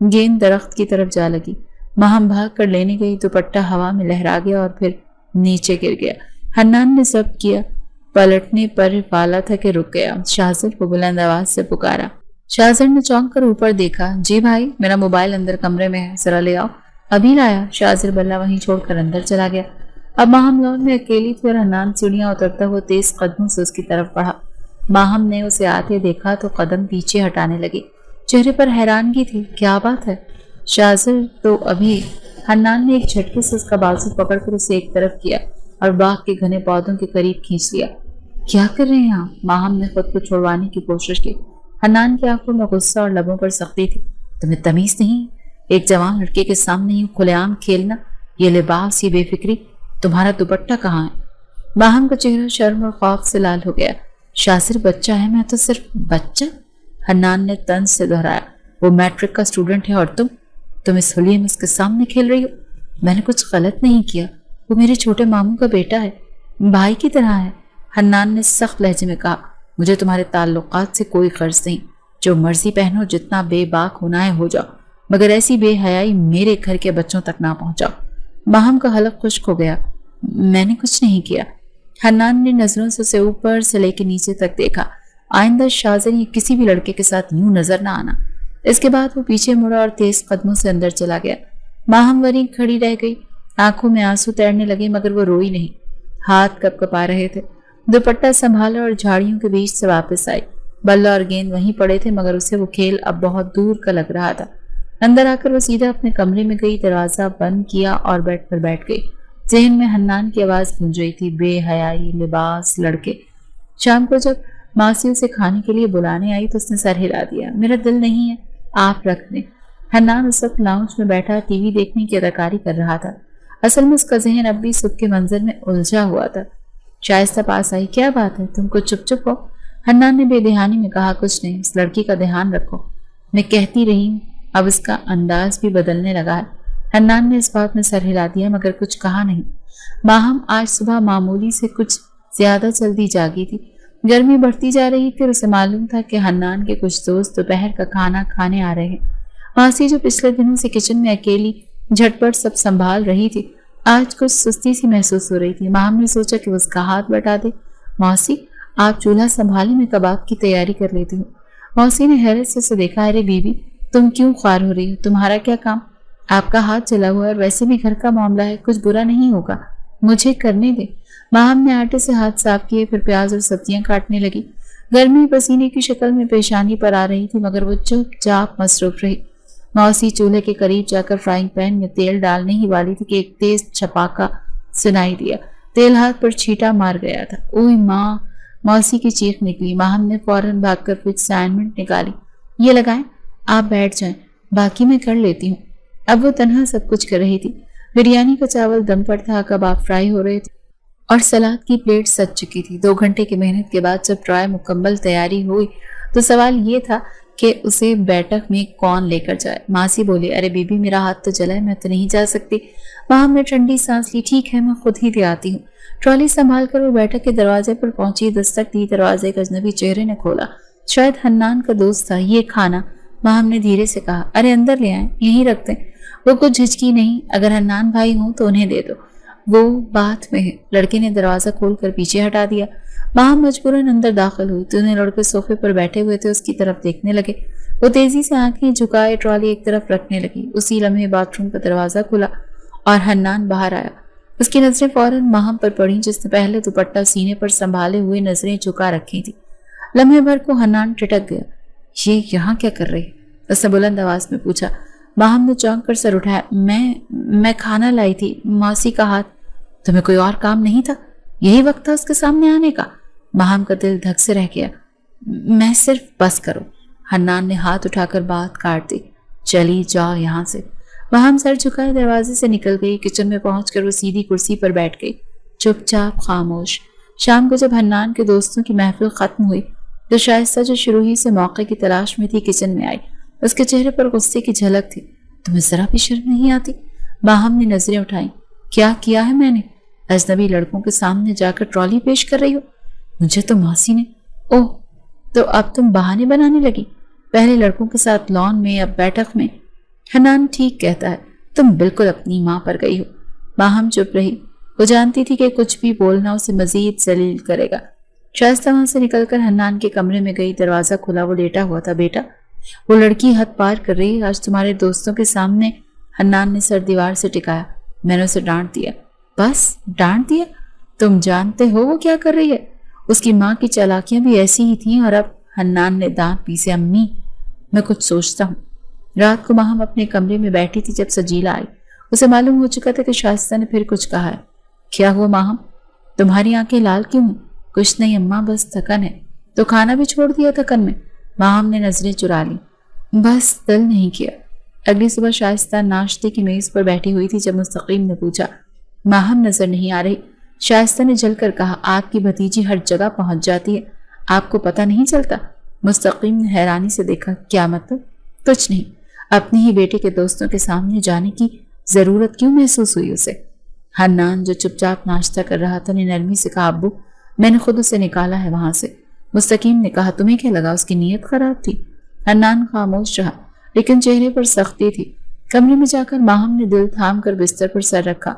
گیند درخت کی طرف جا لگی۔ ماہم بھاگ کر لینے گئی، دوپٹہ ہوا میں لہرا گیا اور پھر نیچے گر گیا۔ حنان نے ضبط کیا، پلٹنے پر والا تھا کہ رک گیا۔ شاہزر کو بلند آواز سے پکارا۔ شاہزر نے چونک کر اوپر دیکھا۔ جی بھائی، میرا موبائل اندر کمرے میں ہے، ذرا لے آؤ۔ ابھی لایا۔ شاہزر بلّا وہیں چھوڑ کر اندر چلا گیا۔ اب ماہم لان میں اکیلی تھی اور حنان سیڑھیاں اترتا ہوا تیز قدموں سے اس کی طرف بڑھا۔ ماہم نے اسے آتے دیکھا تو قدم پیچھے ہٹانے لگی۔ چہرے پر حیرانگی تھی۔ کیا بات ہے؟ شاہزر تو ابھی۔ حنان نے ایک جھٹکے سے اس کا بازو پکڑ کر اسے ایک طرف کیا اور باغ کے گھنے پودوں کے قریب کھینچ لیا۔ کیا کر رہے ہیں آپ؟ ماہم نے خود کو چھوڑوانے کی کوشش کی۔ حنان کی آنکھوں میں غصہ اور لبوں پر سختی تھی۔ تمہیں تمیز نہیں؟ ایک جوان لڑکے کے سامنے یوں کھلے عام کھیلنا، یہ لباس، یہ بے فکری، تمہارا دوپٹہ کہاں ہے؟ ماہم کا چہرہ شرم اور خوف سے لال ہو گیا۔ شاہزر بچہ ہے، میں تو صرف بچہ؟ حنان نے طنز سے دہرایا۔ وہ میٹرک کا اسٹوڈنٹ ہے اور تم اس حلیے میں اس کے سامنے کھیل رہی ہو؟ میں نے کچھ غلط نہیں کیا، وہ میرے چھوٹے ماموں کا بیٹا ہے، بھائی کی طرح ہے۔ حنان نے سخت لہجے میں کہا، مجھے تمہارے تعلقات سے کوئی غرض نہیں، جو مرضی پہنو، جتنا بے باک ہونا ہے ہو جاؤ، مگر ایسی بے حیائی میرے گھر کے بچوں تک نہ پہنچاؤ۔ ماہم کا حلق خشک ہو گیا۔ میں نے کچھ نہیں کیا۔ حنان نے نظروں سے اسے اوپر سے لے کے نیچے تک دیکھا۔ آئندہ شاہزر یہ کسی بھی لڑکے کے ساتھ یوں نظر نہ آنا۔ اس کے بعد وہ پیچھے مڑا اور تیز قدموں سے اندر چلا گیا۔ ماہم وری کھڑی رہ گئی، آنکھوں میں آنسو تیرنے لگے مگر وہ روئی نہیں۔ ہاتھ کپ کپا رہے تھے۔ دوپٹہ سنبھالا اور جھاڑیوں کے بیچ سے واپس آئی۔ بلہ اور گیند وہیں پڑے تھے مگر اسے وہ کھیل اب بہت دور کا لگ رہا تھا۔ اندر آ کر وہ سیدھا اپنے کمرے میں گئی، دروازہ بند کیا اور بیڈ پر بیٹھ گئی۔ ذہن میں حنان کی آواز گونج رہی تھی، بے حیائی، لباس، لڑکے۔ شام کو جب ماسی اسے کھانے کے لیے بلانے آئی تو اس نے سر ہلا دیا۔ میرا دل نہیں ہے، آپ رکھ دیں۔ حنان اس وقت لاؤنج میں بیٹھا ٹی وی دیکھنے کی اداکاری کر رہا تھا۔ اصل میں اس کا ذہن اب بھی صبح کے منظر میں الجھا ہوا تھا۔ شائستہ پاس آئی۔ کیا بات ہے، تم کو چپ چپ ہو؟ حنان نے بے دہانی میں کہا، کچھ نہیں، اس لڑکی کا دھیان رکھو۔ میں کہتی رہی ہوں، اب اس کا انداز بھی بدلنے لگا ہے۔ حنان نے اس بات میں سر ہلا دیا مگر کچھ کہا نہیں۔ ماہم آج صبح معمولی سے کچھ زیادہ جلدی جاگی تھی۔ گرمی بڑھتی جا رہی تھی اور اسے معلوم تھا کہ حنان کے کچھ دوست دوپہر کا کھانا کھانے آ رہے ہیں۔ ماسی جو پچھلے دنوں سے کچن میں اکیلی جھٹ پٹ سب سنبھال رہی تھی، آج کچھ سستی سی محسوس ہو رہی تھی۔ ماہم نے سوچا کہ وہ اس کا ہاتھ بٹا دے۔ موسی، آپ چولہا سنبھالیں، میں کباب کی تیاری کر لیتی ہوں۔ موسی نے حیرت سے اسے دیکھا۔ ارے بیوی، تم کیوں خوار ہو رہی ہو؟ تمہارا کیا کام؟ آپ کا ہاتھ جلا ہوا ہے اور ویسے بھی گھر کا معاملہ ہے، کچھ برا نہیں ہوگا، مجھے کرنے دے۔ ماہم نے آٹے سے ہاتھ صاف کیے، پھر پیاز اور سبزیاں کاٹنے لگی۔ گرمی پسینے کی شکل میں پیشانی پر آ رہی تھی مگر وہ چپ چاپ مصروف رہی۔ موسی چولہے کے قریب جا کر فرائنگ پین میں تیل ڈالنے ہی والی تھی کہ ایک تیز چھپاکا سنائی دیا۔ تیل ہاتھ پر چھینٹا مار گیا تھا۔ اوئے ماں! موسی کی چیخ نکلی۔ ماہم نے فوراً بھاگ کر کچھ اسائنمنٹ نکالی۔ یہ لگائیں، آپ بیٹھ جائیں، باقی میں کر لیتی ہوں۔ اب وہ تنہا سب کچھ کر رہی تھی۔ بریانی کا چاول دم پر تھا، کباب فرائی ہو رہے تھے اور سلاد کی پلیٹ سج چکی تھی۔ 2 گھنٹے کی محنت کے بعد جب ٹرائے مکمل تیاری ہوئی تو سوال یہ تھا کہ اسے بیٹھک میں کون لے کر جائے۔ ماسی بولی، ارے بی بی، میرا ہاتھ تو جلا ہے، میں تو نہیں جا سکتی۔ ماہم نے ٹھنڈی سانس لی۔ ٹھیک ہے، میں خود ہی دے آتی ہوں۔ ٹرالی سنبھال کر وہ بیٹھک کے دروازے پر پہنچی۔ دستک دی، دروازے کا اجنبی چہرے نے کھولا۔ شاید حنان کا دوست تھا۔ یہ کھانا، ماہم نے دھیرے سے کہا۔ ارے اندر لے آئیں، یہیں رکھ دیں۔ وہ کچھ جھجکی نہیں۔ اگر حنان بھائی ہوں تو انہیں دے دو، وہ بات میں ہے۔ لڑکے نے دروازہ کھول کر پیچھے ہٹا دیا۔ ماہم مجبوراً اندر داخل ہوئی۔ دونوں لڑکے صوفے پر بیٹھے ہوئے تھے، اس کی طرف دیکھنے لگے۔ وہ تیزی سے آنکھیں جھکائے ٹرالی ایک طرف رکھنے لگی۔ اسی لمحے باتھ روم کا دروازہ کھلا اور حنان باہر آیا۔ اس کی نظریں فوراً ماہم پر پڑیں جس نے پہلے دوپٹہ سینے پر سنبھالے ہوئے نظریں جھکا رکھی تھی۔ لمحے بھر کو حنان ٹٹک گیا۔ یہ یہاں کیا کر رہی؟ اس نے بلند آواز میں پوچھا۔ ماہم نے چونک کر سر اٹھایا۔ میں کھانا لائی تھی، موسی کا ہاتھ۔ تمہیں کوئی اور کام نہیں تھا؟ یہی وقت تھا اس کے سامنے آنے کا؟ ماہم کا دل دھک سے رہ گیا۔ میں صرف بس کرو۔ حنان نے ہاتھ اٹھا کر بات کاٹ دی۔ چلی جاؤ یہاں سے۔ ماہم سر جھکائے دروازے سے نکل گئی۔ کچن میں پہنچ کر وہ سیدھی کرسی پر بیٹھ گئی، چپ چاپ خاموش۔ شام کو جب حنان کے دوستوں کی محفل ختم ہوئی تو شائستہ جو شروع ہی سے موقع کی تلاش میں تھی کچن میں آئی۔ اس کے چہرے پر غصے کی جھلک تھی۔ تمہیں ذرا بھی شرم نہیں آتی؟ ماہم نے نظریں اٹھائیں۔ کیا کیا ہے میں نے؟ اجنبی لڑکوں کے سامنے جا کر ٹرالی پیش کر رہی ہو؟ مجھے تو ماسی نے۔ اوہ، تو اب تم بہانے بنانے لگی؟ پہلے لڑکوں کے ساتھ لان میں، اب بیٹھک میں۔ حنان ٹھیک کہتا ہے، تم بالکل اپنی ماں پر گئی ہو۔ ماہم چپ رہی، وہ جانتی تھی کہ کچھ بھی بولنا اسے مزید ذلیل کرے گا۔ شائستہ وہاں سے نکل کر حنان کے کمرے میں گئی، دروازہ کھلا، وہ لیٹا ہوا تھا۔ بیٹا، وہ لڑکی حد پار کر رہی ہے، آج تمہارے دوستوں کے سامنے۔ حنان نے سر دیوار سے ٹکایا، میں نے اسے ڈانٹ دیا۔ بس ڈانٹ دیا؟ تم جانتے ہو وہ کیا کر رہی ہے؟ اس کی ماں کی چالاکیاں بھی ایسی ہی تھیں، اور اب حنان نے دانت پیسے۔ امی، میں کچھ سوچتا ہوں۔ رات کو ماہم اپنے کمرے میں بیٹھی تھی جب سجیلا آئی۔ اسے معلوم ہو چکا تھا کہ شائستہ نے پھر کچھ کہا ہے۔ کیا ہوا ماہم؟ تمہاری آنکھیں لال کیوں ہیں؟ کچھ نہیں اماں، بس تھکن ہے۔ تو کھانا بھی چھوڑ دیا تھکن میں؟ ماہم نے نظریں چرا لی۔ بس دل نہیں کیا۔ اگلی صبح شائستہ ناشتے کی میز پر بیٹھی ہوئی تھی جب مستقیم نے پوچھا، ماہم نظر نہیں آ رہی؟ شائستہ نے جل کر کہا، آپ کی بھتیجی ہر جگہ پہنچ جاتی ہے، آپ کو پتہ نہیں چلتا؟ مستقیم نے حیرانی سے دیکھا، کیا مطلب؟ کچھ نہیں، اپنے ہی بیٹے کے دوستوں کے سامنے جانے کی ضرورت کیوں محسوس ہوئی اسے؟ حنان جو چپ چاپ ناشتہ کر رہا تھا نے نرمی سے کہا، ابو میں نے خود اسے نکالا ہے وہاں سے۔ مستقیم نے کہا، تمہیں کیا لگا اس کی نیت خراب تھی؟ حنان خاموش رہا، لیکن چہرے پر سختی تھی۔ کمرے میں جا کر ماہم نے دل تھام کر بستر پر سر رکھا۔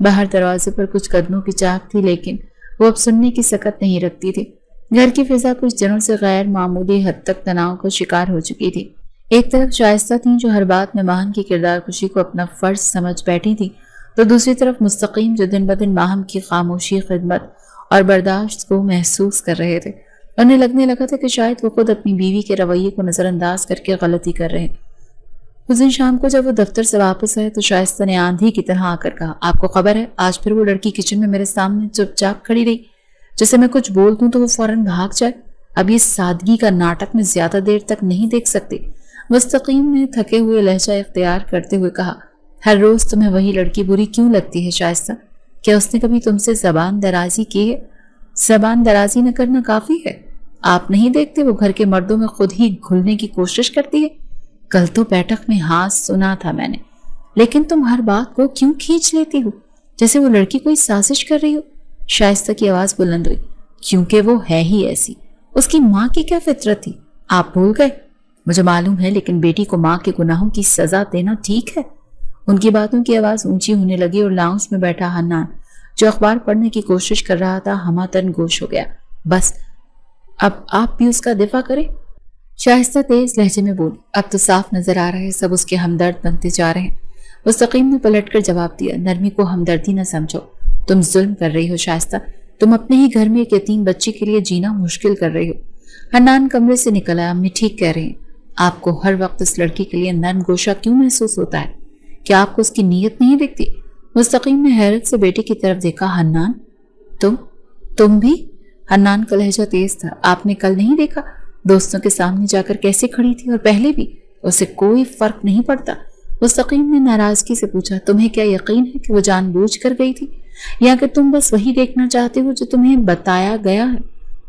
باہر دروازے پر کچھ قدموں کی چاک تھی، لیکن وہ اب سننے کی سکت نہیں رکھتی تھی۔ گھر کی فضا کچھ دنوں سے غیر معمولی حد تک تناؤ کا شکار ہو چکی تھی۔ ایک طرف شائستہ تھیں جو ہر بات میں ماہم کی کردار کشی کو اپنا فرض سمجھ بیٹھی تھی، تو دوسری طرف مستقیم جو دن بدن ماہم کی خاموشی، خدمت اور برداشت کو محسوس کر رہے تھے۔ انہیں لگنے لگا تھا کہ شاید وہ خود اپنی بیوی کے رویے کو نظر انداز کر کے غلطی کر رہے ہیں۔ اس دن شام کو جب وہ دفتر سے واپس آئے تو شائستہ نے آندھی کی طرح آ کر کہا، آپ کو خبر ہے آج پھر وہ لڑکی کچن میں میرے سامنے چپ چاپ کھڑی رہی، جیسے میں کچھ بول دوں تو وہ فوراً بھاگ جائے۔ اب یہ سادگی کا ناٹک میں زیادہ دیر تک نہیں دیکھ سکتی۔ مستقیم نے تھکے ہوئے لہجہ اختیار کرتے ہوئے کہا، ہر روز تمہیں وہی لڑکی بری کیوں لگتی ہے شائستہ؟ کیا اس نے کبھی تم سے زبان درازی کی ہے؟ زبان درازی نہ کرنا کافی ہے۔ آپ نہیں دیکھتے وہ گھر کے مردوں میں خود ہی گھلنے کی کوشش کرتی ہے؟ کل تو بیٹھک میں ہاں سنا تھا میں نے، لیکن تم ہر بات کو کیوں کھینچ لیتی ہو جیسے وہ لڑکی کوئی سازش کر رہی ہو؟ شائستہ کی آواز بلند ہوئی، کیونکہ وہ ہے ہی ایسی۔ اس کی ماں کی کیا فطرت تھی، آپ بھول گئے؟ مجھے معلوم ہے، لیکن بیٹی کو ماں کے گناہوں کی سزا دینا ٹھیک ہے؟ ان کی باتوں کی آواز اونچی ہونے لگی اور لاؤنج میں بیٹھا حنان جو اخبار پڑھنے کی کوشش کر رہا تھا ہماتن گوش ہو گیا۔ بس اب آپ بھی اس کا دفاع کریں؟ شائستہ تیز لہجے میں بولی، اب تو صاف نظر آ رہا ہے سب اس کے ہمدرد بنتے جا رہے ہیں۔ مستقیم نے پلٹ کر جواب دیا، نرمی کو ہمدردی نہ سمجھو، تم ظلم کر رہی ہو شائستہ، تم اپنے ہی گھر میں ایک یتیم بچی کے لیے جینا مشکل کر رہی ہو۔ حنان کمرے سے نکل آیا، امی ٹھیک کہہ رہی ہیں، آپ کو ہر وقت اس لڑکی کے لیے نرم گوشہ کیوں محسوس ہوتا ہے؟ کیا آپ کو اس کی نیت نہیں دکھتی؟ مستقیم نے حیرت سے بیٹے کی طرف دیکھا، حنان تم بھی؟ حنان کا لہجہ تیز تھا، آپ نے کل نہیں دیکھا دوستوں کے سامنے جا کر کیسے کھڑی تھی، اور پہلے بھی اسے کوئی فرق نہیں پڑتا؟ مستقیم نے ناراضگی سے پوچھا، تمہیں کیا یقین ہے کہ وہ جان بوجھ کر گئی تھی، یا کہ تم بس وہی دیکھنا چاہتے ہو جو تمہیں بتایا گیا ہے؟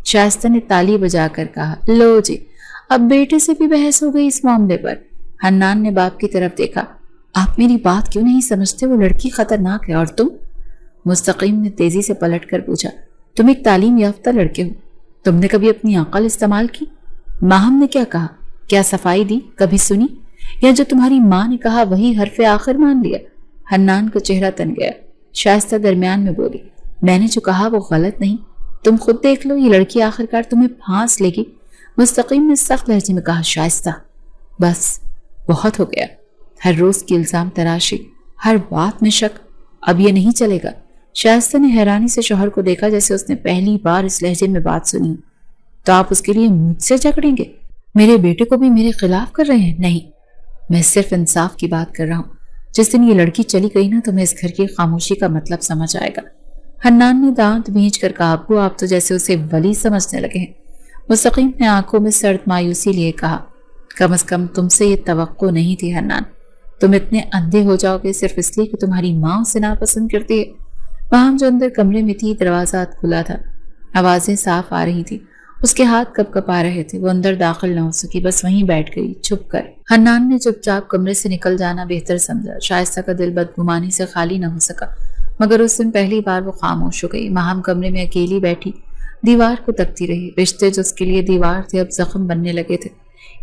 شائستہ نے تالی بجا کر کہا، لو جی، اب بیٹے سے بھی بحث ہو گئی اس معاملے پر۔ حنان نے باپ کی طرف دیکھا، آپ میری بات کیوں نہیں سمجھتے؟ وہ لڑکی خطرناک ہے، اور تم؟ مستقیم نے تیزی سے پلٹ کر پوچھا، تم ایک تعلیم یافتہ لڑکے ہو، تم نے کبھی اپنی عقل استعمال کی؟ ماہم نے کیا کہا، کیا صفائی دی، کبھی سنی؟ یا جو تمہاری ماں نے کہا وہی حرف آخر مان لیا؟ حنان کا چہرہ تن گیا۔ شائستہ درمیان میں بولی، میں نے جو کہا وہ غلط نہیں، تم خود دیکھ لو، یہ لڑکی آخرکار تمہیں پھانس لے گی۔ مستقیم نے سخت لہجے میں کہا، شائستہ بس بہت ہو گیا، ہر روز کی الزام تراشی، ہر بات میں شک، اب یہ نہیں چلے گا۔ شائستہ نے حیرانی سے شوہر کو دیکھا جیسے اس نے پہلی بار اس لہجے میں بات سنی۔ تو آپ اس کے لیے مجھ سے جھگڑیں گے؟ میرے بیٹے کو بھی میرے خلاف کر رہے ہیں؟ نہیں، میں صرف انصاف کی بات کر رہا ہوں۔ جس دن یہ لڑکی چلی گئی نا، تمہیں اس گھر کی خاموشی کا مطلب سمجھ آئے گا۔ حنان نے دانت بھینچ کر کہا، ابو آپ تو جیسے اسے ولی سمجھنے لگے ہیں۔ مستقیم نے آنکھوں میں سرد مایوسی لیے کہا، کم از کم تم سے یہ توقع نہیں تھی حنان، تم اتنے اندھے ہو جاؤ گے صرف اس لیے کہ تمہاری ماں اسے ناپسند کرتی ہے۔ وہاں جو اندر کمرے میں تھی، دروازہ کھلا تھا، آوازیں صاف آ رہی تھی، اس کے ہاتھ کپ کپ آ رہے تھے، وہ اندر داخل نہ ہو سکی، بس وہیں بیٹھ گئی چھپ کر۔ حنان نے چپ چاپ کمرے سے نکل جانا بہتر سمجھا۔ شائستہ کا دل بدگمانی سے خالی نہ ہو سکا، مگر اس دن پہلی بار وہ خاموش ہو گئی۔ ماہم کمرے میں اکیلی بیٹھی دیوار کو تکتی رہی، رشتے جو اس کے لیے دیوار تھے اب زخم بننے لگے تھے۔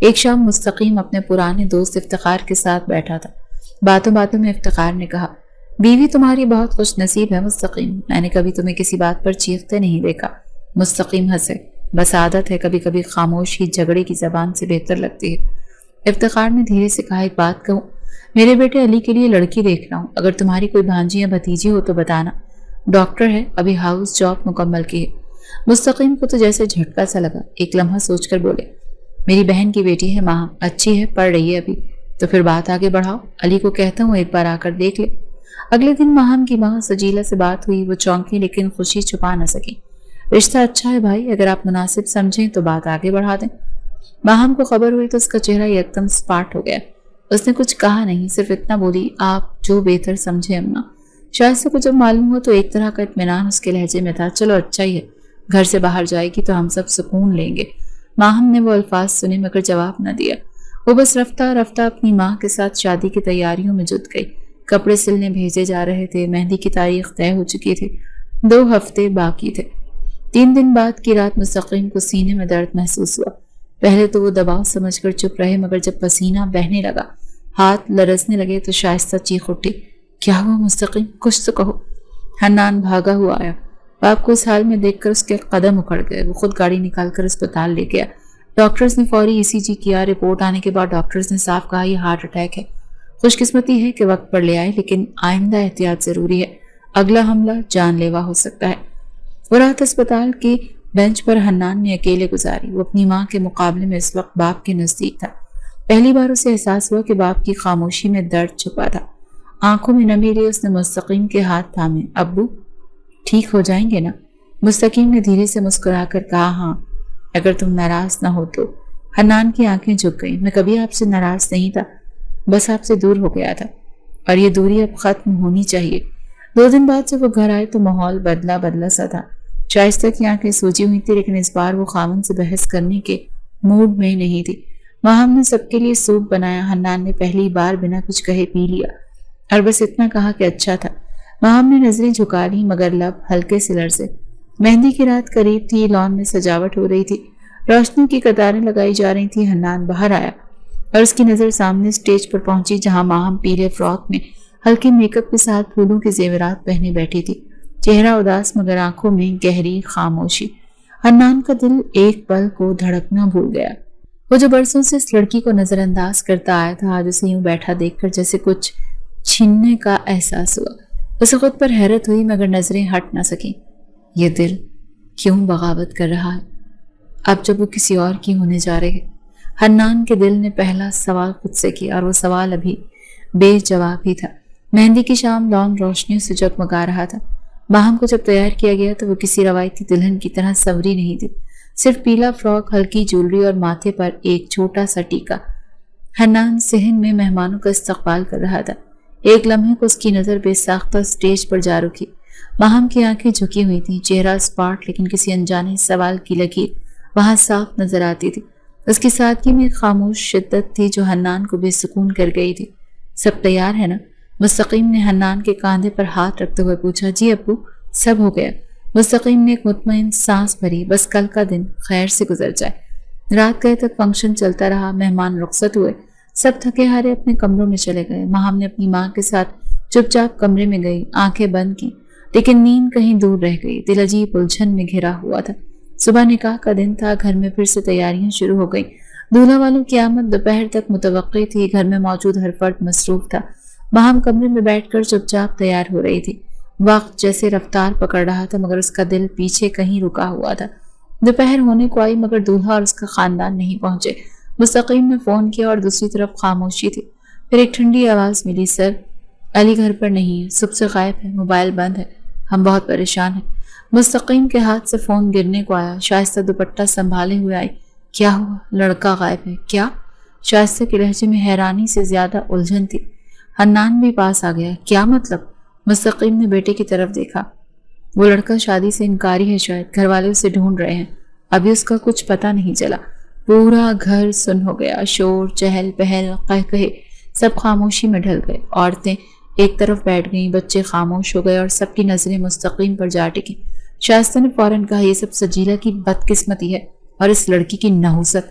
ایک شام مستقیم اپنے پرانے دوست افتخار کے ساتھ بیٹھا تھا۔ باتوں باتوں میں افتخار نے کہا، بیوی تمہاری بہت خوش نصیب ہے مستقیم، میں نے کبھی تمہیں کسی بات پر چیختے نہیں دیکھا۔ مستقیم ہنسے، بس عادت ہے، کبھی کبھی خاموش ہی جھگڑے کی زبان سے بہتر لگتی ہے۔ افتخار نے دھیرے سے کہا، ایک بات کہوں، میرے بیٹے علی کے لیے لڑکی دیکھ رہا ہوں، اگر تمہاری کوئی بھانجی یا بھتیجی ہو تو بتانا، ڈاکٹر ہے، ابھی ہاؤس جاب مکمل کی ہے۔ مستقیم کو تو جیسے جھٹکا سا لگا، ایک لمحہ سوچ کر بولے، میری بہن کی بیٹی ہے ماہا، اچھی ہے، پڑھ رہی ہے ابھی، تو پھر بات آگے بڑھاؤ، علی کو کہتا ہوں ایک بار آ کر دیکھ لے۔ اگلے دن ماہم کی ماں سجیلا سے بات ہوئی، وہ چونکی لیکن خوشی چھپا نہ سکی۔ رشتہ اچھا ہے بھائی، اگر آپ مناسب سمجھیں تو بات آگے بڑھا دیں۔ ماہم کو خبر ہوئی تو اس کا چہرہ یکدم سپاٹ ہو گیا۔ اس نے کچھ کہا نہیں، صرف اتنا بولی، آپ جو بہتر سمجھیں اماں۔ شائستہ کو جب معلوم ہوا تو ایک طرح کا اطمینان اس کے لہجے میں تھا، چلو اچھا ہی ہے، گھر سے باہر جائے گی تو ہم سب سکون لیں گے۔ ماہم نے وہ الفاظ سنے مگر جواب نہ دیا، وہ بس رفتہ رفتہ اپنی ماں کے ساتھ شادی کی تیاریوں میں جٹ گئی۔ کپڑے سلنے بھیجے جا رہے تھے، مہندی کی تاریخ طے ہو چکی تھی، 2 ہفتے باقی تھے۔ 3 دن بعد کی رات مستقیم کو سینے میں درد محسوس ہوا۔ پہلے تو وہ دباؤ سمجھ کر چپ رہے، مگر جب پسینہ بہنے لگا، ہاتھ لرزنے لگے تو شائستہ چیخ اٹھی، کیا ہوا مستقیم، کچھ تو کہو۔ حنان بھاگا ہوا آیا، باپ کو اس حال میں دیکھ کر اس کے قدم اکھڑ گئے۔ وہ خود گاڑی نکال کر اسپتال لے گیا۔ ڈاکٹرز نے فوری ECG کیا، رپورٹ آنے کے بعد ڈاکٹرز نے صاف کہا یہ ہارٹ اٹیک ہے۔ خوش قسمتی ہے کہ وقت پر لے آئے، لیکن آئندہ احتیاط ضروری ہے، اگلا حملہ جان لیوا ہو سکتا ہے۔ وہ رات اسپتال کے بینچ پر حنان نے اکیلے گزاری۔ وہ اپنی ماں کے مقابلے میں اس وقت باپ کے نزدیک تھا۔ پہلی بار اسے احساس ہوا کہ باپ کی خاموشی میں درد چھپا تھا۔ آنکھوں میں نمی لیے اس نے مستقیم کے ہاتھ تھامے، ابو ٹھیک ہو جائیں گے نا؟ مستقیم نے دھیرے سے مسکرا کر کہا، ہاں، اگر تم ناراض نہ ہو تو۔ حنان کی آنکھیں جھک گئیں، میں کبھی آپ سے ناراض نہیں تھا، بس آپ سے دور ہو گیا تھا، اور یہ دوری اب ختم ہونی چاہیے۔ 2 دن بعد جب وہ گھر آئے تو ماحول بدلا سا تھا۔ شائستہ کی آنکھیں سوجی ہوئی تھی، لیکن اس بار وہ خاوند سے بحث کرنے کے موڈ میں نہیں تھی۔ ماہم نے سب کے لیے سوپ بنایا، حنان نے پہلی بار بنا کچھ کہے پی لیا، اور بس اتنا کہا کہ اچھا تھا۔ ماہم نے نظریں جھکا لی مگر لب ہلکے سے لرزے۔ مہندی کی رات قریب تھی، لان میں سجاوٹ ہو رہی تھی، روشنی کی قطاریں لگائی جا رہی تھی۔ حنان باہر آیا اور اس کی نظر سامنے اسٹیج پر پہنچی، جہاں ماہم پیلے فراک میں ہلکے میک اپ کے ساتھ پھولوں کے زیورات پہنے بیٹھی تھی، چہرہ اداس مگر آنکھوں میں گہری خاموشی۔ حنان کا دل ایک پل کو دھڑکنا بھول گیا۔ وہ جو برسوں سے اس لڑکی کو نظر انداز کرتا آیا تھا، آج اسے یوں بیٹھا دیکھ کر جیسے کچھ چھیننے کا احساس ہوا۔ اسے خود پر حیرت ہوئی مگر نظریں ہٹ نہ سکیں۔ یہ دل کیوں بغاوت کر رہا ہے اب جب وہ کسی اور کی ہونے جا رہے؟ حنان کے دل نے پہلا سوال خود سے کیا، اور وہ سوال ابھی بے جواب ہی تھا۔ مہندی کی شام لان روشنیوں سے جگمگا رہا تھا۔ ماہم کو جب تیار کیا گیا تو وہ کسی روایتی دلہن کی طرح سوری نہیں تھی، صرف پیلا فراک، ہلکی جولری اور ماتھے پر ایک چھوٹا سا ٹیکا۔ حنان صحن میں مہمانوں کا استقبال کر رہا تھا۔ ایک لمحے کو اس کی نظر بے ساختہ اسٹیج پر جا رکی۔ ماہم کی آنکھیں جھکی ہوئی تھیں، چہرہ اسپاٹ لیکن کسی انجانے سوال کی لکیر وہاں صاف نظر آتی تھی۔ اس کی سادگی میں خاموش شدت تھی جو حنان کو بے سکون کر گئی تھی۔ سب تیار ہے نا؟ مستقیم نے حنان کے کاندھے پر ہاتھ رکھتے ہوئے پوچھا۔ جی ابو، سب ہو گیا۔ مستقیم نے ایک مطمئن سانس بھری، بس کل کا دن خیر سے گزر جائے۔ رات گئے تک فنکشن چلتا رہا، مہمان رخصت ہوئے، سب تھکے ہارے اپنے کمروں میں چلے گئے۔ ماہم نے اپنی ماں کے ساتھ چپ چاپ کمرے میں گئی، آنکھیں بند کی، لیکن نیند کہیں دور رہ گئی، دل عجیب الجھن میں گھرا ہوا تھا۔ صبح نکاح کا دن تھا، گھر میں پھر سے تیاریاں شروع ہو گئیں۔ دولہا والوں کی آمد دوپہر تک متوقع تھی، گھر میں موجود ہر فرد مصروف تھا۔ ماہم کمرے میں بیٹھ کر چپ چاپ تیار ہو رہی تھی۔ وقت جیسے رفتار پکڑ رہا تھا مگر اس کا دل پیچھے کہیں رکا ہوا تھا۔ دوپہر ہونے کو آئی مگر دولہا اور اس کا خاندان نہیں پہنچے۔ مستقیم نے فون کیا اور دوسری طرف خاموشی تھی۔ پھر ایک ٹھنڈی آواز ملی، سر علی گھر پر نہیں ہے، صبح سے غائب ہے، موبائل بند ہے، ہم بہت پریشان ہیں۔ مستقیم کے ہاتھ سے فون گرنے کو آیا، شائستہ دوپٹہ سنبھالے ہوئے آئی۔ کیا ہوا؟ لڑکا غائب ہے کیا؟ شائستہ کے لہجے میں حیرانی سے زیادہ الجھن تھی۔ حنان بھی پاس آ گیا، کیا مطلب؟ مستقیم نے بیٹے کی طرف دیکھا۔ وہ لڑکا شادی سے انکاری ہے، شاید گھر والے اسے ڈھونڈ رہے ہیں، ابھی اس کا کچھ پتہ نہیں چلا۔ پورا گھر سن ہو گیا، شور، چہل پہل، قہقہے سب خاموشی میں ڈھل گئے۔ عورتیں ایک طرف بیٹھ گئیں، بچے خاموش ہو گئے اور سب کی نظریں مستقیم پر جا ٹکیں۔ شائستہ نے فوراً کہا، یہ سب سجیلا کی بدقسمتی ہے اور اس لڑکی کی نحوست۔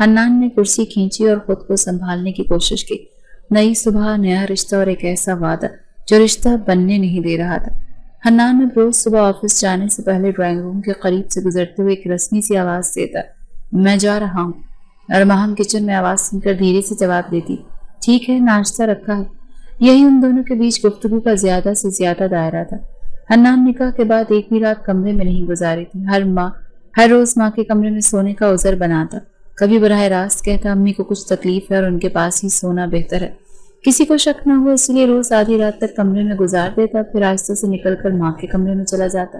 حنان نے کرسی کھینچی اور خود کو سنبھالنے کی کوشش کی۔ نئی صبح، نیا رشتہ اور ایک ایسا وعدہ جو رشتہ بننے نہیں دے رہا تھا۔ حنان اب روز صبح آفس جانے سے پہلے ڈرائنگ روم کے قریب سے گزرتے ہوئے ایک رسمی سی آواز دیتا، میں جا رہا ہوں، اور ماہم کچن میں آواز سن کر دھیرے سے جواب دیتی، ٹھیک ہے، ناشتہ رکھا ہے۔ یہی ان دونوں کے بیچ گفتگو کا زیادہ سے زیادہ دائرہ تھا۔ حنان نکاح کے بعد ایک بھی رات کمرے میں نہیں گزاری تھی۔ ہر روز ماں کے کمرے میں سونے کا عذر بناتا، کبھی براہ راست کہتا امی کو کچھ تکلیف ہے اور ان کے پاس ہی سونا بہتر ہے۔ کسی کو شک نہ ہو اس لیے روز آدھی رات تک کمرے میں گزار دیتا، پھر آہستہ سے نکل کر ماں کے کمرے میں چلا جاتا۔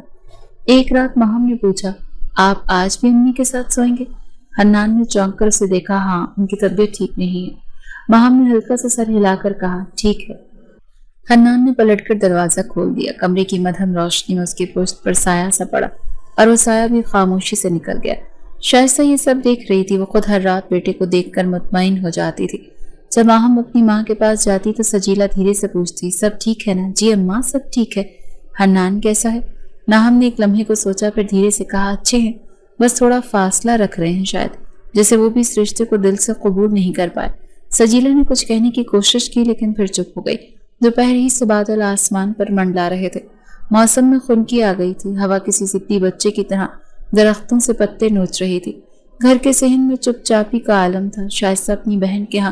ایک رات ماہم نے پوچھا، آپ آج بھی امی کے ساتھ سوئیں گے؟ حنان نے چونک کر اسے دیکھا، ہاں، ان کی طبیعت ٹھیک نہیں ہے۔ ماہم نے ہلکا سا سر ہلا کر کہا، ٹھیک ہے۔ حنان نے پلٹ کر دروازہ کھول دیا۔ کمرے کی مدھم روشنی میں اس کی پشت پر سایہ سا پڑا اور وہ سایہ بھی خاموشی سے نکل گیا۔ شائستہ یہ سب دیکھ رہی تھی۔ وہ خود ہر رات بیٹے کو دیکھ کر مطمئن ہو جاتی تھی۔ جب ماہم اپنی ماں کے پاس جاتی تو سجیلا دھیرے سے پوچھتی، سب ٹھیک ہے نا؟ جی اماں، سب ٹھیک ہے۔ حنان کیسا ہے؟ ماہم نے ایک لمحے کو سوچا، پھر دھیرے سے کہا، اچھے ہیں، بس تھوڑا فاصلہ رکھ رہے ہیں شاید، جیسے وہ بھی اس رشتے کو دل سے قبول نہیں کر پائے۔ سجیلا نے کچھ کہنے کی کوشش کی لیکن پھر چپ ہو گئی۔ دوپہر ہی سے بادل آسمان پر منڈلا رہے تھے۔ موسم میں خنکی آ گئی تھی۔ ہوا کسی ضدی بچے کی طرح درختوں سے پتے نوچ رہی تھی۔ گھر کے صحن میں چپ چاپی کا عالم تھا۔ شائستہ اپنی بہن کے ہاں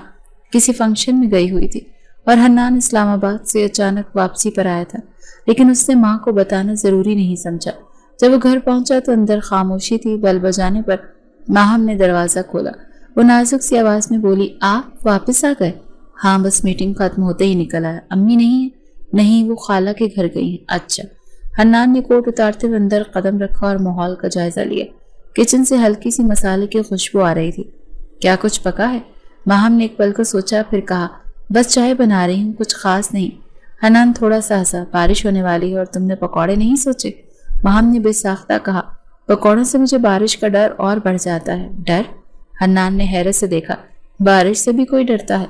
کسی فنکشن میں گئی ہوئی تھی اور حنان اسلام آباد سے اچانک واپسی پر آیا تھا، لیکن اس نے ماں کو بتانا ضروری نہیں سمجھا۔ جب وہ گھر پہنچا تو اندر خاموشی تھی۔ بیل بجانے پر ماہم نے دروازہ کھولا۔ وہ نازک سی آواز میں بولی، آپ واپس آ گئے؟ ہاں، بس میٹنگ ختم ہوتے ہی نکل آیا۔ امی نہیں ہے؟ نہیں، وہ خالہ کے گھر گئی ہیں۔ اچھا۔ حنان نے کوٹ اتارتے ہوئے اندر قدم رکھا اور ماحول کا جائزہ لیا۔ کچن سے ہلکی سی مسالے کی خوشبو آ رہی تھی۔ کیا کچھ پکا ہے؟ ماہم نے ایک پل کو سوچا، پھر کہا، بس چائے بنا رہی ہوں، کچھ خاص نہیں۔ حنان تھوڑا سا ہنسا، بارش ہونے والی ہے اور تم نے پکوڑے نہیں سوچے؟ ماہم نے بے ساختہ کہا، پکوڑوں سے مجھے بارش کا ڈر اور بڑھ جاتا ہے۔ ڈر؟ حنان نے حیرت سے دیکھا، بارش سے بھی کوئی ڈرتا ہے؟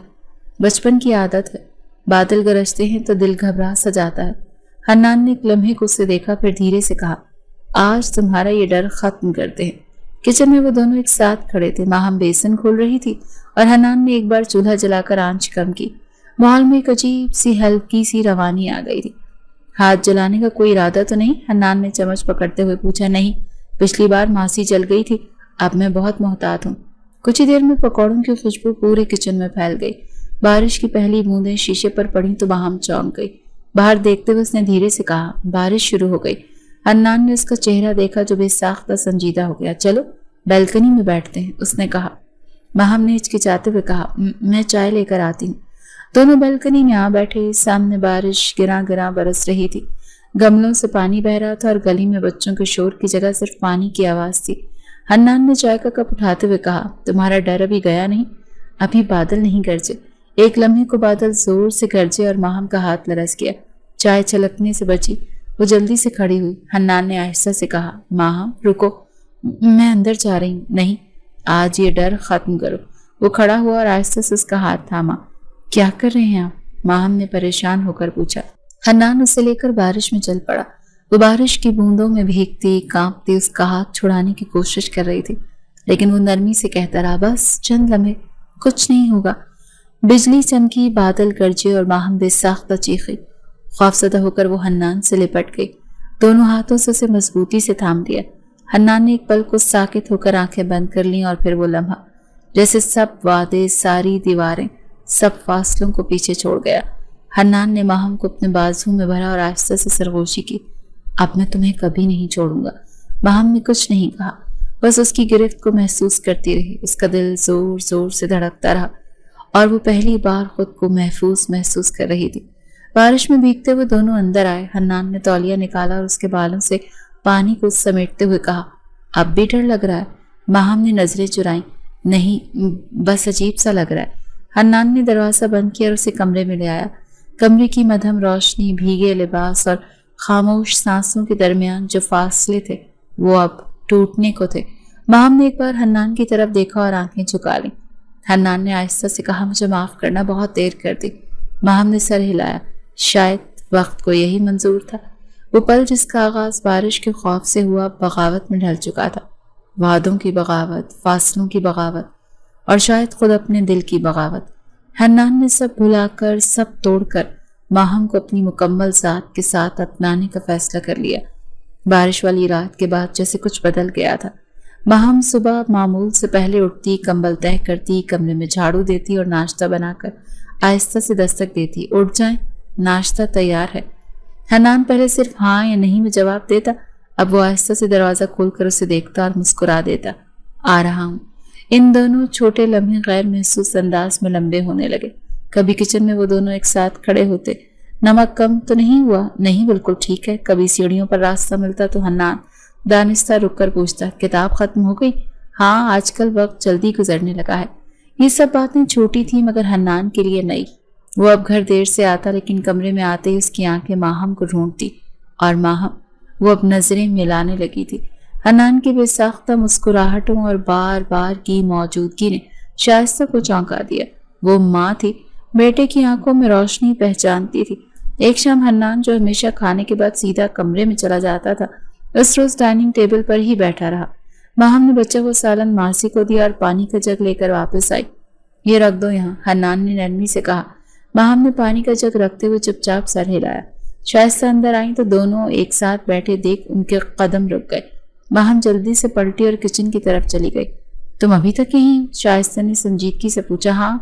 بچپن کی عادت ہے، بادل گرجتے ہیں تو دل گھبرا سا جاتا ہے۔ حنان نے ایک لمحے کو اسے دیکھا، پھر دھیرے سے کہا، آج تمہارا یہ ڈر ختم کرتے ہیں۔ کچن میں وہ دونوں ایک ساتھ کھڑے تھے۔ ماہم بیسن کھول رہی تھی اور حنان نے ایک بار چولہا جلا کر آنچ کم کی۔ ماحول میں ایک عجیب سی ہلکی سی روانی آ گئی تھی۔ ہاتھ جلانے کا کوئی ارادہ تو نہیں؟ حنان نے چمچ پکڑتے ہوئے پوچھا۔ نہیں، پچھلی بار ماسی جل گئی تھی، اب میں بہت محتاط ہوں۔ کچھ ہی دیر میں پکوڑوں کی خوشبو پورے کچن میں پھیل گئی۔ بارش کی پہلی بوندیں شیشے پر پڑیں تو ماہم چونک گئی۔ باہر دیکھتے ہوئے اس نے دھیرے سے کہا، بارش شروع ہو گئی۔ حنان نے اس کا چہرہ دیکھا جو بے ساختہ سنجیدہ ہو گیا۔ چلو بیلکنی میں بیٹھتے ہیں، اس نے کہا۔ ماہم نے ہچکچاتے ہوئے کہا، میں چائے لے کر آتی ہوں۔ دونوں بیلکنی میں آ بیٹھے۔ سامنے بارش گراں گراں برس رہی تھی۔ گملوں سے پانی بہ رہا تھا اور گلی میں بچوں کے شور کی جگہ صرف پانی کی آواز تھی۔ حنان نے چائے کا کپ اٹھاتے ہوئے کہا، تمہارا ڈر ابھی گیا نہیں؟ ابھی بادل نہیں گرجے۔ ایک لمحے کو بادل زور سے گرجے اور ماہم کا ہاتھ لرز گیا۔ چائے چھلکنے سے بچی۔ وہ جلدی سے کھڑی ہوئی۔ حنان نے آہستہ سے کہا، ماہم رکو، میں اندر جا رہی ہوں۔ نہیں، آج یہ ڈر ختم کرو۔ وہ کھڑا ہوا اور آہستہ سے اس کا ہاتھ تھاما۔ کیا کر رہے ہیں آپ؟ ماہم نے پریشان ہو کر پوچھا۔ حنان اسے لے کر بارش میں چل پڑا۔ وہ بارش کی بوندوں میں بھیگتی کانپتی اس کا ہاتھ چھڑانے کی کوشش کر رہی تھی، لیکن وہ نرمی سے کہتا رہا، بس چند لمحے، کچھ نہیں ہوگا۔ بجلی چمکی، بادل گرجے اور ماہم بے ساختہ چیخی۔ خوفزدہ ہو کر وہ حنان سے لپٹ گئی۔ دونوں ہاتھوں سے اسے مضبوطی سے تھام دیا۔ حنان نے ایک پل کو ساکت ہو کر آنکھیں بند کر لیں اور پھر وہ لمحہ جیسے سب وعدے، ساری دیواریں، سب فاصلوں کو پیچھے چھوڑ گیا۔ حنان نے ماہم کو اپنے بازو میں بھرا اور آہستہ سے سرگوشی کی، اب میں تمہیں کبھی نہیں چھوڑوں گا۔ ماہم نے کچھ نہیں کہا، بس اس کی گرفت کو محسوس کرتی رہی۔ اس کا دل زور زور سے دھڑکتا رہا اور وہ پہلی بار خود کو محسوس کر رہی تھی۔ بارش میں بھیگتے ہوئے دونوں اندر آئے۔ حنان نے تولیہ نکالا اور اس کے بالوں سے پانی کو سمیٹتے ہوئے کہا، اب بھی ڈر لگ رہا ہے؟ ماہم نے نظریں چرائیں۔ نہیں، بس عجیب سا لگ رہا ہے۔ حنان نے دروازہ بند کیا اور اسے کمرے میں لے آیا۔ کمرے کی مدھم روشنی، بھیگے لباس اور خاموش سانسوں کے درمیان جو فاصلے تھے وہ اب ٹوٹنے کو تھے۔ ماہم نے ایک بار حنان کی طرف دیکھا اور آنکھیں جھکا لیں۔ حنان نے آہستہ سے کہا، مجھے معاف کرنا، بہت دیر کر دی۔ ماہم نے سر ہلایا۔ شاید وقت کو یہی منظور تھا۔ وہ پل جس کا آغاز بارش کے خوف سے ہوا بغاوت میں ڈھل چکا تھا۔ وعدوں کی بغاوت، فاصلوں کی بغاوت، اور شاید خود اپنے دل کی بغاوت۔ حنان نے سب بھلا کر، سب توڑ کر ماہم کو اپنی مکمل ذات کے ساتھ اپنانے کا فیصلہ کر لیا۔ بارش والی رات کے بعد جیسے کچھ بدل گیا تھا۔ ماہم صبح معمول سے پہلے اٹھتی، کمبل تہہ کرتی، کمرے میں جھاڑو دیتی اور ناشتہ بنا کر آہستہ سے دستک دیتی، اٹھ جائیں، ناشتہ تیار ہے۔ حنان پہلے صرف ہاں یا نہیں میں جواب دیتا، اب وہ آہستہ سے دروازہ کھول کر اسے دیکھتا اور مسکرا دیتا، آ رہا ہوں۔ ان دونوں چھوٹے لمحے غیر محسوس انداز میں لمبے ہونے لگے۔ کبھی کچن میں وہ دونوں ایک ساتھ کھڑے ہوتے، نمک کم تو نہیں ہوا؟ نہیں، بالکل ٹھیک ہے۔ کبھی سیڑھیوں پر راستہ ملتا تو حنان دانستہ رک کر پوچھتا، کتاب ختم ہو گئی؟ ہاں، آج کل وقت جلدی گزرنے لگا ہے۔ یہ سب باتیں چھوٹی تھیں مگر حنان کے لیے نئی۔ وہ اب گھر دیر سے آتا لیکن کمرے میں آتے ہی اس کی آنکھیں ماہم کو ڈھونڈتی اور ماہم وہ اب نظریں ملانے لگی تھی۔ حنان کی بے ساختہ مسکراہٹوں اور بار بار کی موجودگی نے شائستہ کو چونکا دیا۔ وہ ماں تھی، بیٹے کی آنکھوں میں روشنی پہچانتی تھی۔ ایک شام حنان جو ہمیشہ کھانے کے بعد سیدھا کمرے میں چلا جاتا تھا، اس روز ڈائننگ ٹیبل پر ہی بیٹھا رہا۔ ماہم نے بچہ کو سالن ماسی کو دیا اور پانی کا جگ لے کر واپس آئی۔ یہ رکھ دو یہاں، حنان نے نرمی سے کہا۔ ماہم نے پانی کا جگ رکھتے ہوئے چپ چاپ سر ہلایا۔ شائستہ اندر آئیں تو دونوں ایک ساتھ بیٹھے دیکھ ان کے قدم رک گئے۔ ماہم جلدی سے پلٹی اور کچن کی طرف چلی گئی۔ تم ابھی تک یہیں ہو؟ شائستہ نے سنجیدگی سے پوچھا۔ ہاں،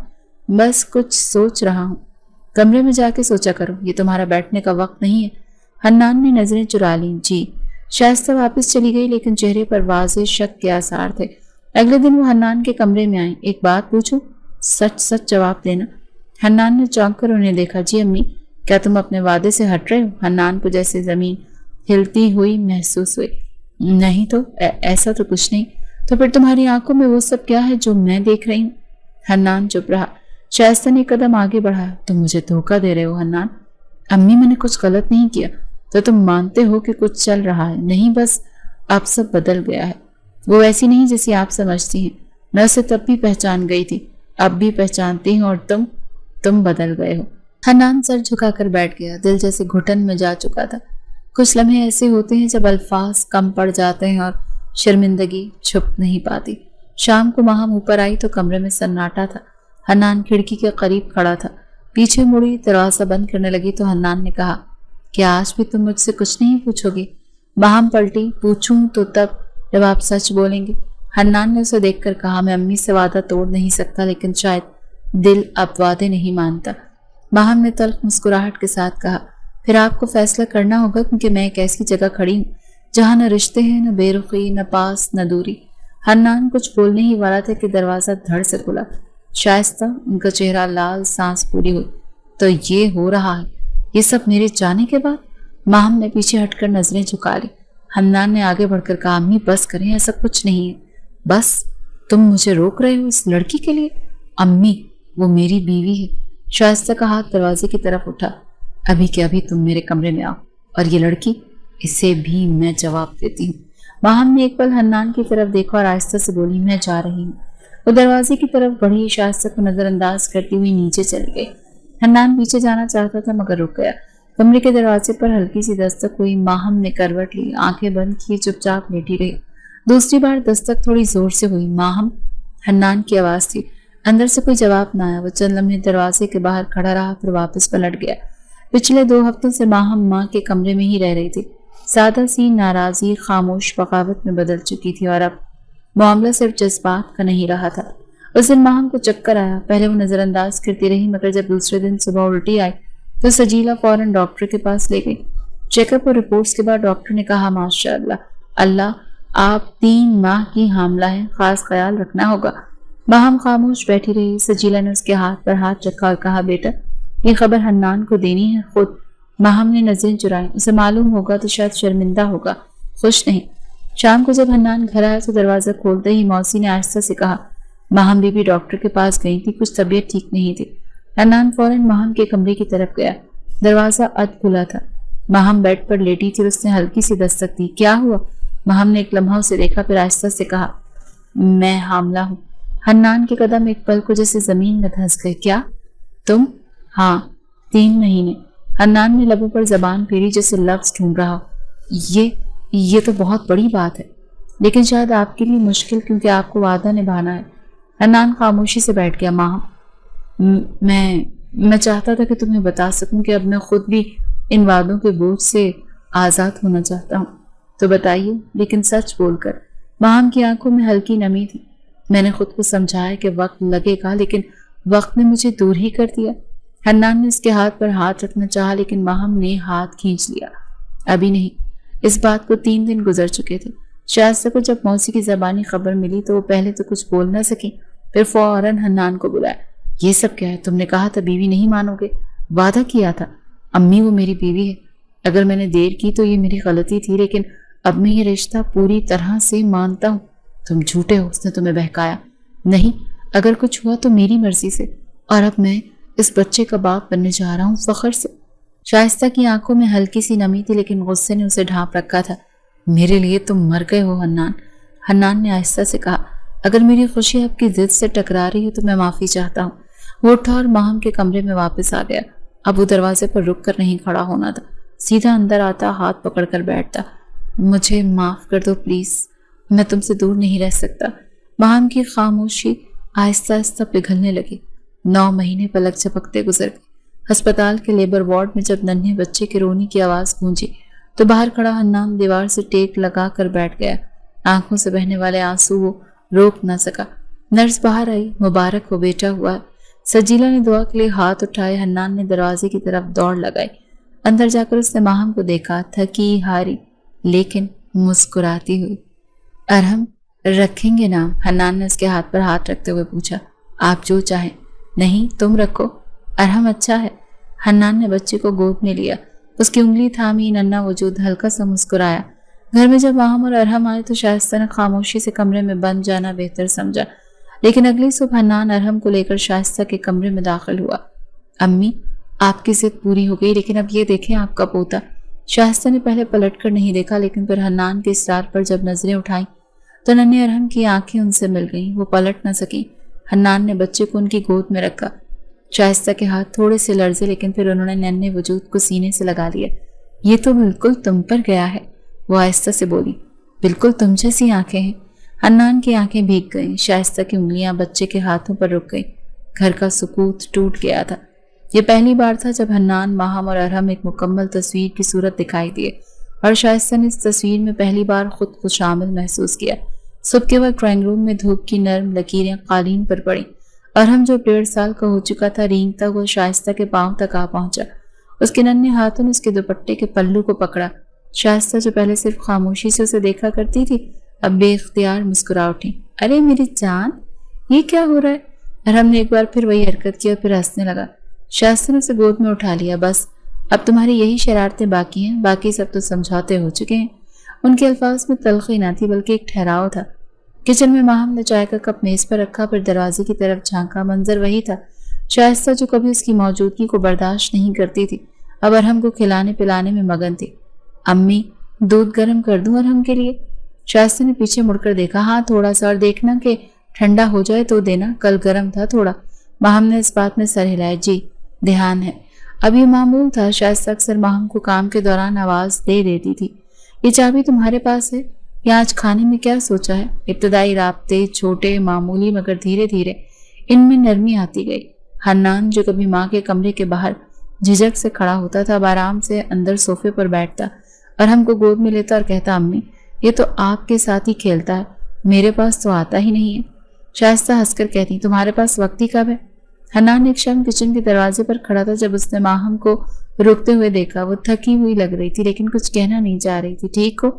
بس کچھ سوچ رہا ہوں۔ کمرے میں جا کے سوچا کرو، یہ تمہارا بیٹھنے کا وقت نہیں ہے۔ حنان نے نظریں چرا لیں۔ جی۔ شائستہ واپس چلی گئی لیکن چہرے پر واضح شک کے آثار تھے۔ اگلے دن وہ حنان کے کمرے میں آئیں۔ ایک بات پوچھوں؟ سچ سچ جواب دینا۔ حنان نے چونک کر انہیں دیکھا۔ جی امی، کیا تم اپنے وعدے سے ہٹ رہے ہو؟ حنان کو جیسے زمین ہلتی ہوئی محسوس ہوئی۔ نہیں تو ایسا تو کچھ نہیں۔ تو پھر تمہاری آنکھوں میں وہ سب کیا ہے جو میں دیکھ رہی ہوں؟ حنان چپ رہا۔ شائستہ نے قدم آگے بڑھایا۔ تم مجھے دھوکہ دے رہے ہو حنان۔ امی، میں نے کچھ غلط نہیں کیا۔ تو تم مانتے ہو کہ کچھ چل رہا ہے؟ نہیں، بس اب سب بدل گیا ہے۔ وہ ایسی نہیں جیسی آپ سمجھتی ہیں۔ میں اسے تب بھی پہچان گئی تھی، اب بھی پہچانتی ہوں، اور تم بدل گئے ہو۔ حنان سر جھکا کر بیٹھ گیا، دل جیسے گھٹن میں جا چکا تھا۔ کچھ لمحے ایسے ہوتے ہیں جب الفاظ کم پڑ جاتے ہیں اور شرمندگی چھپ نہیں پاتی۔ شام کو ماہم اوپر آئی تو کمرے میں سناٹا تھا۔ حنان کھڑکی کے قریب کھڑا تھا، پیچھے مڑی دروازہ بند کرنے لگی تو حنان نے کہا، کیا آج بھی تم مجھ سے کچھ نہیں پوچھو گی؟ ماہم پلٹی۔ پوچھوں تو تب جب آپ سچ بولیں گے۔ حنان نے اسے دیکھ کر کہا، میں امی سے وعدہ توڑ نہیں سکتا لیکن شاید دل اب وعدے نہیں مانتا۔ ماہم نے تلخ مسکراہٹ کے ساتھ کہا، پھر آپ کو فیصلہ کرنا ہوگا کیونکہ میں ایک ایسی جگہ کھڑی ہوں جہاں نہ رشتے ہیں، نہ بے رخی، نہ پاس، نہ دوری۔ حنان کچھ بولنے ہی والا تھا کہ دروازہ دھڑ سے کھلا۔ شائستہ، ان کا چہرہ لال، سانس پوری ہوئی۔ تو یہ ہو رہا ہے، یہ سب میرے جانے کے بعد؟ ماہم نے پیچھے ہٹ کر نظریں جھکا لی۔ حنان نے آگے بڑھ کر کہا، امی بس کریں، ایسا کچھ نہیں ہے۔ بس تم مجھے روک رہے ہو اس لڑکی کے لیے؟ امی، وہ میری بیوی ہے۔ شائستہ کا ہاتھ دروازے کی طرف اٹھا۔ ابھی کہ ابھی تم میرے کمرے میں آؤ، اور یہ لڑکی، اسے بھی میں جواب دیتی ہوں۔ ماہم نے ایک پل حنان کی طرف دیکھا اور آہستہ سے بولی، میں جا رہی ہوں۔ وہ دروازے کی طرف بڑھی، شائستہ کو نظر انداز کرتی ہوئی نیچے چلی گئی۔ حنان پیچھے جانا چاہتا تھا مگر رک گیا۔ کمرے کے دروازے پر ہلکی سی دستک ہوئی۔ ماہم نے کروٹ لی، آنکھیں بند کی، چپ چاپ لیٹی رہی۔ دوسری بار دستک تھوڑی زور سے ہوئی۔ ماہم، حنان کی آواز تھی۔ اندر سے کوئی جواب نہ آیا۔ وہ چند لمحے دروازے کے باہر کھڑا رہا، پھر واپس پلٹ گیا۔ پچھلے 2 ہفتوں سے ماہم ماں کے کمرے میں ہی رہ رہی تھی۔ سادہ سی ناراضی خاموش بغاوت میں بدل چکی تھی اور اب معاملہ صرف جذبات کا نہیں رہا تھا۔ اس دن ماہم کو چکر آیا۔ پہلے وہ نظر انداز کرتی رہی مگر جب دوسرے دن صبح الٹی آئی تو سجیلا فوراً ڈاکٹر کے پاس لے گئی۔ چیک اپ اور رپورٹس کے بعد ڈاکٹر نے کہا، ماشاء اللہ، آپ 3 ماہ کی حاملہ ہیں، خاص خیال رکھنا ہوگا۔ ماہم خاموش بیٹھی رہی۔ سجیلا نے اس کے ہاتھ پر ہاتھ رکھا اور کہا، بیٹا یہ خبر حنان کو دینی ہے خود۔ ماہم نے نظریں چرائیں۔ اسے معلوم ہوگا تو شاید شرمندہ ہوگا، خوش نہیں۔ شام کو جب حنان گھر آیا تو دروازہ کھولتے ہی موسی نے آہستہ سے کہا، ماہم بی بی ڈاکٹر کے پاس گئی تھی، کچھ طبیعت ٹھیک نہیں تھی۔ حنان فوراً ماہم کے کمرے کی طرف گیا۔ دروازہ کھلا تھا۔ ماہم بیڈ پر لیٹی تھی اور اس نے ہلکی سی دستک دی۔ کیا ہوا؟ ماہم نے ایک لمحہ اسے دیکھا، پھر آہستہ سے کہا، میں حاملہ ہوں۔ حنان کے قدم ایک پل کو جیسے زمین میں دھنس گئے۔ کیا تم؟ ہاں، 3 مہینے۔ حنان نے لبوں پر زبان پھیری جیسے لفظ ڈھونڈ رہا ہو۔ یہ تو بہت بڑی بات ہے، لیکن شاید آپ کے لیے مشکل، کیونکہ آپ کو وعدہ نبھانا ہے۔ حنان خاموشی سے بیٹھ گیا۔ ماہم، میں چاہتا تھا کہ تمہیں بتا سکوں کہ اب میں خود بھی ان وعدوں کے بوجھ سے آزاد ہونا چاہتا ہوں، تو بتائیے، لیکن سچ بول کر۔ ماہم کی آنکھوں میں ہلکی نمی تھی۔ میں نے خود کو سمجھایا کہ وقت لگے گا، لیکن وقت نے مجھے دور ہی کر دیا۔ حنان نے اس کے ہاتھ پر ہاتھ رکھنا چاہا، لیکن ماہم نے ہاتھ کھینچ لیا۔ ابھی نہیں، اس بات کو 3 دن گزر چکے تھے۔ شائستہ کو جب موسی کی زبانی خبر ملی تو وہ پہلے تو کچھ بول نہ سکی، پھر فوراً حنان کو بلایا۔ یہ سب کیا ہے؟ تم نے کہا تھا بیوی نہیں مانو گے، وعدہ کیا تھا۔ امی، وہ میری بیوی ہے۔ اگر میں نے دیر کی تو یہ میری غلطی تھی، لیکن اب میں یہ رشتہ پوری طرح سے مانتا ہوں۔ تم جھوٹے ہو، اس نے تمہیں بہکایا۔ نہیں، اگر کچھ ہوا تو میری مرضی سے، اور اب میں اس بچے کا باپ بننے جا رہا ہوں، فخر سے۔ شائستہ کی آنکھوں میں ہلکی سی نمی تھی، لیکن غصے نے اسے ڈھانپ رکھا تھا۔ میرے لیے تم مر گئے ہو حنان، حنان نے آہستہ سے کہا۔ اگر میری خوشی آپ کی ضد سے ٹکرا رہی ہے تو میں معافی چاہتا ہوں۔ وہ اٹھا اور ماہم کے کمرے میں واپس آ گیا۔ اب وہ دروازے پر رک کر نہیں کھڑا ہونا تھا، سیدھا اندر آتا، ہاتھ پکڑ کر بیٹھتا۔ مجھے معاف کر دو پلیز، میں تم سے دور نہیں رہ سکتا۔ ماہم کی خاموشی آہستہ آہستہ پگھلنے لگی۔ 9 مہینے پلک جھپکتے گزر گئے۔ ہسپتال کے لیبر وارڈ میں جب ننھے بچے کے رونے کی آواز گونجی تو باہر کھڑا حنان دیوار سے ٹیک لگا کر بیٹھ گیا۔ آنکھوں سے بہنے والے آنسو وہ روک نہ سکا۔ نرس باہر آئی۔ مبارک ہو، بیٹا ہوا ہے۔ سجیلا نے دعا کے لیے ہاتھ اٹھائے۔ حنان نے دروازے کی طرف دوڑ لگائی۔ اندر جا کر اس نے ماہم کو دیکھا، تھکی ہاری لیکن مسکراتی ہوئی۔ ارحم رکھیں گے نام؟ حنان نے اس کے ہاتھ پر ہاتھ رکھتے ہوئے پوچھا۔ آپ جو چاہیں۔ نہیں، تم رکھو، ارحم اچھا ہے۔ حنان نے بچے کو گود میں لیا، اس کی انگلی تھامی، ننھا وجود ہلکا سا مسکرایا۔ گھر میں جب ماہم اور ارحم آئے تو شائستہ نے خاموشی سے کمرے میں بند جانا بہتر سمجھا، لیکن اگلی صبح حنان ارحم کو لے کر شائستہ کے کمرے میں داخل ہوا۔ امی، آپ کی ضد پوری ہو گئی، لیکن اب یہ دیکھیں آپ کا پوتا۔ شائستہ نے پہلے پلٹ کر نہیں دیکھا، لیکن پھر حنان کے اصرار پر جب نظریں اٹھائیں تو ننھے ارحم کی آنکھیں ان سے مل گئیں۔ وہ پلٹ نہ سکیں۔ حنان نے بچے کو ان کی گود میں رکھا۔ شائستہ کے ہاتھ تھوڑے سے لرزے، لیکن پھر انہوں نے ننھے وجود کو سینے سے لگا لیا۔ یہ تو بالکل تم پر گیا ہے، وہ آہستہ سے بولی۔ بالکل تم جیسی آنکھیں ہیں۔ حنان کی آنکھیں بھیگ گئیں۔ شائستہ کی انگلیاں بچے کے ہاتھوں پر رک گئیں۔ گھر کا سکوت ٹوٹ گیا تھا۔ یہ پہلی بار تھا جب حنان، ماہم اور ارحم ایک مکمل تصویر کی صورت دکھائی دیے، اور شائستہ نے اس تصویر میں پہلی بار خود کو شامل محسوس کیا۔ صبح کے وقت ڈرائنگ روم میں دھوپ کی نرم لکیریں قالین پر پڑیں۔ ارحم جو 1.5 سال کا ہو چکا تھا، رینگتا ہوا شائستہ کے پاؤں تک آ پہنچا۔ اس کے ننھے ہاتھوں نے اس کے دوپٹے کے پلو کو پکڑا۔ شائستہ جو پہلے صرف خاموشی سے اسے دیکھا کرتی تھی، اب بے اختیار مسکرا اٹھی۔ ارے میری جان، یہ کیا ہو رہا ہے؟ ارحم نے ایک بار پھر وہی حرکت کی اور پھر ہنسنے لگا۔ شائستہ نے اسے گود میں اٹھا لیا۔ بس اب تمہاری یہی شرارتیں باقی ہیں، باقی سب تو سمجھوتے ہو چکے ہیں۔ ان کے الفاظ میں تلخی نہ تھی بلکہ ایک ٹھہراؤ تھا۔ کچن میں ماہم نے چائے کا کپ میز پر رکھا، پھر دروازے کی طرف جھانکا۔ منظر وہی تھا۔ شائستہ جو کبھی اس کی موجودگی کو برداشت نہیں کرتی تھی، اب ارحم کو کھلانے پلانے میں مگن تھی۔ امی، دودھ گرم کر دوں ارحم کے لیے؟ شائستہ نے پیچھے مڑ کر دیکھا۔ ہاں تھوڑا سا، اور دیکھنا کہ ٹھنڈا ہو جائے تو دینا، کل گرم تھا تھوڑا۔ ماہم نے اس بات میں سر ہلایا۔ جی، دھیان ہے۔ اب یہ معمول تھا، شائستہ اکثر ماہم کو کام کے دوران آواز دے دیتی تھی۔ یہ چابی تمہارے پاس ہے؟ یا آج کھانے میں کیا سوچا ہے؟ ابتدائی رابطے چھوٹے معمولی، مگر دھیرے دھیرے ان میں نرمی آتی گئی۔ حنان جو کبھی ماں کے کمرے کے باہر جھجک سے کھڑا ہوتا تھا، اب آرام سے اندر صوفے پر بیٹھتا اور ہم کو گود میں لیتا اور کہتا، امی یہ تو آپ کے ساتھ ہی کھیلتا ہے، میرے پاس تو آتا ہی نہیں ہے۔ شائستہ ہنس کر کہتی، تمہارے پاس وقت ہی کب ہے؟ حنان ایک شام کچن کے دروازے پر کھڑا تھا جب اس نے ماہم کو رکتے ہوئے دیکھا۔ وہ تھکی ہوئی لگ رہی تھی لیکن کچھ کہنا نہیں چاہ رہی تھی۔ ٹھیک ہو؟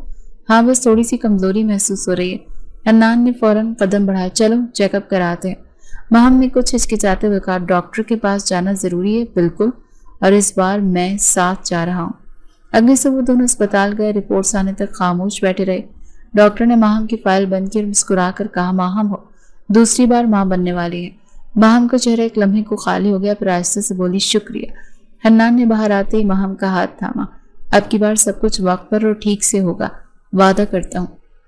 ہاں، بس تھوڑی سی کمزوری محسوس ہو رہی ہے۔ حنان نے فوراً قدم بڑھایا۔ چلو چیک اپ کراتے ہیں۔ ماہم نے کچھ ہچکچاتے ہوئے کہا، ڈاکٹر کے پاس جانا ضروری ہے؟ بالکل، اور اس بار میں ساتھ جا رہا ہوں۔ اگلے سے وہ دونوں اسپتال گئے۔ رپورٹس آنے تک خاموش بیٹھے رہے۔ ڈاکٹر نے ماہم کی فائل بند کی اور مسکرا کر کہا، ماہم ہو دوسری بار ماں بننے والی ہے۔ ماہم کا چہرہ ایک لمحے کو خالی ہو گیا، پھر آہستہ سے بولی، شکریہ۔ حنان نے باہر آتے ہی ماہم کا ہاتھ تھاما۔ اب کی بار سب کچھ وقت پر اور ٹھیک سے ہوگا، وعدہ کرتا ہوں۔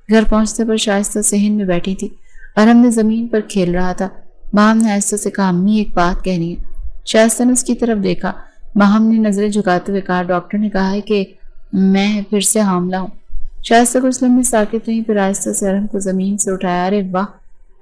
گھر پہنچتے پر شائستہ صحن میں بیٹھی تھی۔ ارحم نے زمین پر کھیل رہا تھا۔ ماہم نے آہستہ سے کہا، امی ایک بات کہنی ہے۔ شائستہ نے اس کی طرف دیکھا۔ ماہم نے نظریں جھکاتے ہوئے کہا، ڈاکٹر نے کہا ہے کہ میں پھر سے حاملہ ہوں۔ شائستہ کچھ لمحے ساکت رہی، پھر آہستہ سے ارحم کو زمین سے اٹھایا۔ ارے واہ،